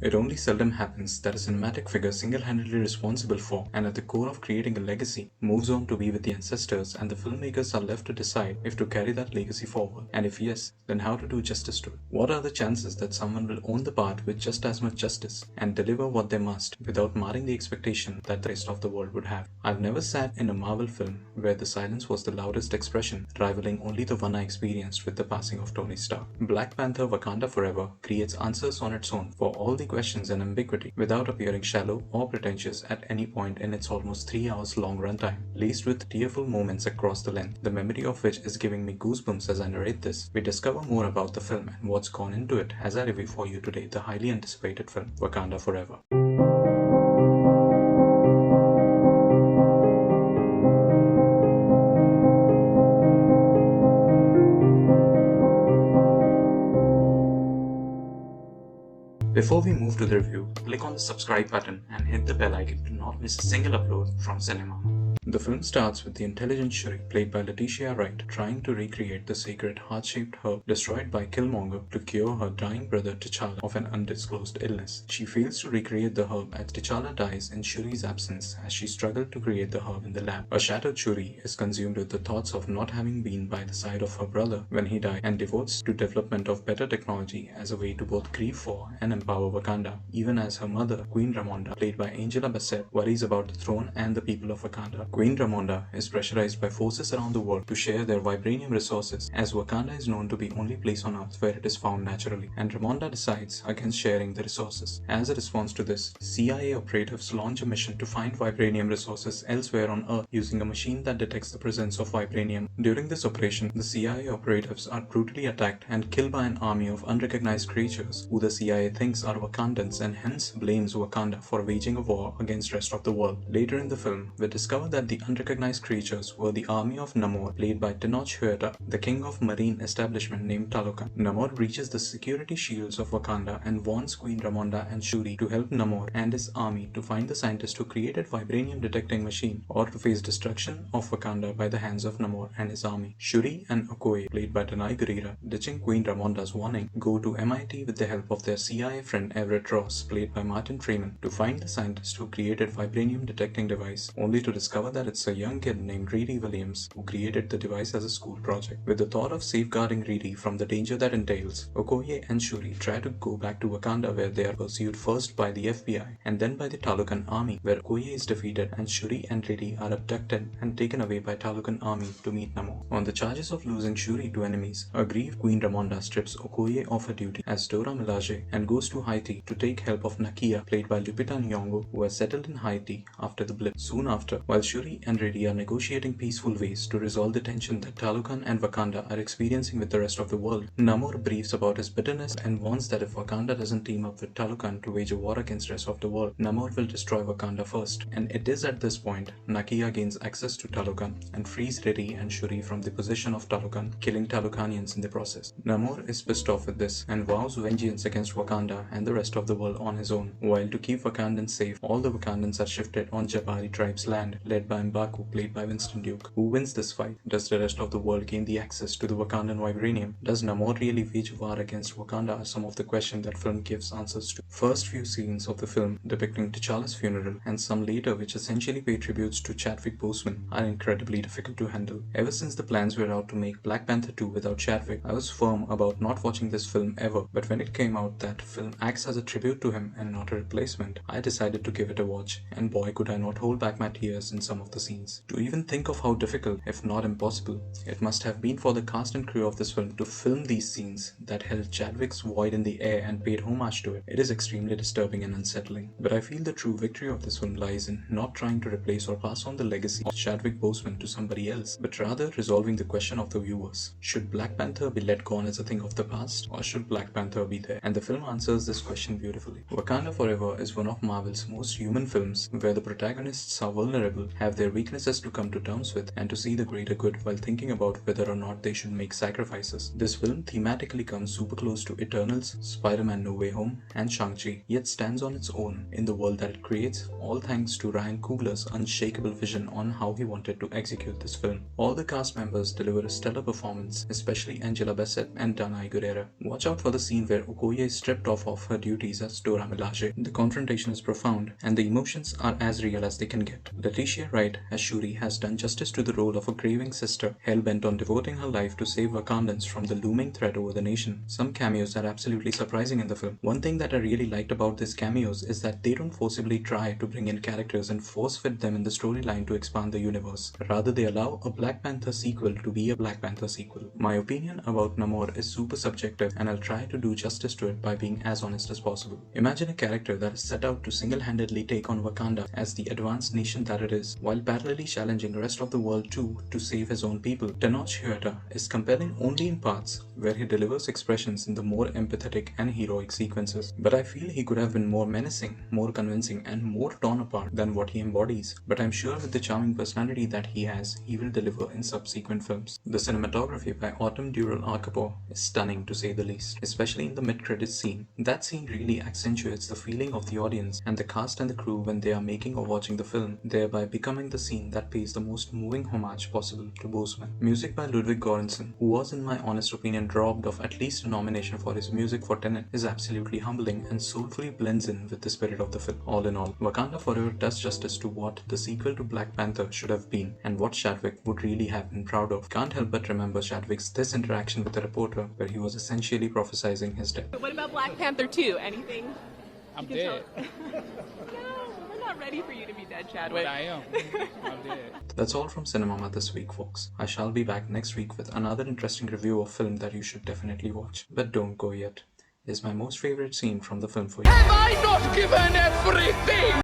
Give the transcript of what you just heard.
It only seldom happens that a cinematic figure single-handedly responsible for, and at the core of creating a legacy, moves on to be with the ancestors, and the filmmakers are left to decide if to carry that legacy forward, and if yes, then how to do justice to it. What are the chances that someone will own the part with just as much justice, and deliver what they must, without marring the expectation that the rest of the world would have? I've never sat in a Marvel film where the silence was the loudest expression, rivaling only the one I experienced with the passing of Tony Stark. Black Panther Wakanda Forever creates answers on its own for all the questions and ambiguity, without appearing shallow or pretentious at any point in its almost 3 hours long runtime, laced with tearful moments across the length, the memory of which is giving me goosebumps as I narrate this. We discover more about the film and what's gone into it as I review for you today the highly anticipated film Wakanda Forever. Before we move to the review, click on the subscribe button and hit the bell icon to not miss a single upload from CineMama. The film starts with the intelligent Shuri, played by Letitia Wright, trying to recreate the sacred heart-shaped herb destroyed by Killmonger to cure her dying brother T'Challa of an undisclosed illness. She fails to recreate the herb as T'Challa dies in Shuri's absence as she struggled to create the herb in the lab. A shattered Shuri is consumed with the thoughts of not having been by the side of her brother when he died, and devotes to development of better technology as a way to both grieve for and empower Wakanda, even as her mother, Queen Ramonda, played by Angela Bassett, worries about the throne and the people of Wakanda. Queen Ramonda is pressurized by forces around the world to share their vibranium resources, as Wakanda is known to be the only place on Earth where it is found naturally, and Ramonda decides against sharing the resources. As a response to this, CIA operatives launch a mission to find vibranium resources elsewhere on Earth using a machine that detects the presence of vibranium. During this operation, the CIA operatives are brutally attacked and killed by an army of unrecognized creatures who the CIA thinks are Wakandans and hence blames Wakanda for waging a war against the rest of the world. Later in the film, we discover that the unrecognized creatures were the army of Namor, played by Tenoch Huerta, the king of marine establishment named Talokan. Namor breaches the security shields of Wakanda and warns Queen Ramonda and Shuri to help Namor and his army to find the scientist who created vibranium detecting machine, or to face destruction of Wakanda by the hands of Namor and his army. Shuri and Okoye, played by Danai Gurira, ditching Queen Ramonda's warning, go to MIT with the help of their CIA friend Everett Ross, played by Martin Freeman, to find the scientist who created vibranium detecting device, only to discover that it's a young kid named Riri Williams who created the device as a school project. With the thought of safeguarding Riri from the danger that entails, Okoye and Shuri try to go back to Wakanda, where they are pursued first by the FBI and then by the Talokan army, where Okoye is defeated and Shuri and Riri are abducted and taken away by Talokan army to meet Namor. On the charges of losing Shuri to enemies, a grieved Queen Ramonda strips Okoye of her duty as Dora Milaje and goes to Haiti to take help of Nakia, played by Lupita Nyong'o, who has settled in Haiti after the blip. Soon after, while Shuri and Riri are negotiating peaceful ways to resolve the tension that Talokan and Wakanda are experiencing with the rest of the world, Namor briefs about his bitterness and warns that if Wakanda doesn't team up with Talokan to wage a war against the rest of the world, Namor will destroy Wakanda first. And it is at this point Nakia gains access to Talokan and frees Riri and Shuri from the possession of Talokan, killing Talokanians in the process. Namor is pissed off with this and vows vengeance against Wakanda and the rest of the world on his own. While to keep Wakandans safe, all the Wakandans are shifted on Jabari tribe's land, led by M'Baku, played by Winston Duke. Who wins this fight? Does the rest of the world gain the access to the Wakandan vibranium? Does Namor really wage war against Wakanda? Are some of the questions that film gives answers to. First few scenes of the film depicting T'Challa's funeral and some later which essentially pay tributes to Chadwick Boseman are incredibly difficult to handle. Ever since the plans were out to make Black Panther 2 without Chadwick, I was firm about not watching this film ever, but when it came out that film acts as a tribute to him and not a replacement, I decided to give it a watch, and boy could I not hold back my tears in some of the scenes. To even think of how difficult, if not impossible, it must have been for the cast and crew of this film to film these scenes that held Chadwick's void in the air and paid homage to it. It is extremely disturbing and unsettling. But I feel the true victory of this film lies in not trying to replace or pass on the legacy of Chadwick Boseman to somebody else, but rather resolving the question of the viewers. Should Black Panther be let go on as a thing of the past, or should Black Panther be there? And the film answers this question beautifully. Wakanda Forever is one of Marvel's most human films, where the protagonists are vulnerable, have have their weaknesses to come to terms with and to see the greater good while thinking about whether or not they should make sacrifices. This film thematically comes super close to Eternals, Spider-Man No Way Home, and Shang-Chi, yet stands on its own in the world that it creates, all thanks to Ryan Coogler's unshakable vision on how he wanted to execute this film. All the cast members deliver a stellar performance, especially Angela Bassett and Danai Gurira. Watch out for the scene where Okoye is stripped off of her duties as Dora Milaje. The confrontation is profound, and the emotions are as real as they can get. Letitia Wright as Shuri has done justice to the role of a grieving sister, hell-bent on devoting her life to save Wakandans from the looming threat over the nation. Some cameos are absolutely surprising in the film. One thing that I really liked about these cameos is that they don't forcibly try to bring in characters and force-fit them in the storyline to expand the universe. Rather, they allow a Black Panther sequel to be a Black Panther sequel. My opinion about Namor is super subjective, and I'll try to do justice to it by being as honest as possible. Imagine a character that is set out to single-handedly take on Wakanda as the advanced nation that it is, while parallelly challenging the rest of the world too to save his own people. Tenoch Huerta is compelling only in parts, where he delivers expressions in the more empathetic and heroic sequences. But I feel he could have been more menacing, more convincing, and more torn apart than what he embodies. But I'm sure with the charming personality that he has, he will deliver in subsequent films. The cinematography by Autumn Dural Arkapo is stunning to say the least, especially in the mid-credits scene. That scene really accentuates the feeling of the audience and the cast and the crew when they are making or watching the film, thereby becoming the scene that pays the most moving homage possible to Boseman. Music by Ludwig Göransson, who was in my honest opinion robbed of at least a nomination for his music for Tenet, is absolutely humbling and soulfully blends in with the spirit of the film. All in all, Wakanda Forever does justice to what the sequel to Black Panther should have been and what Chadwick would really have been proud of. Can't help but remember Chadwick's this interaction with the reporter where he was essentially prophesizing his death. What about Black Panther 2? Anything? I'm dead. No, we're not ready for you to be dead, Chadwick. But I am. I'm dead. That's all from CineMama this week, folks. I shall be back next week with another interesting review of film that you should definitely watch. But don't go yet. Here's my most favorite scene from the film for you. Have I not given everything?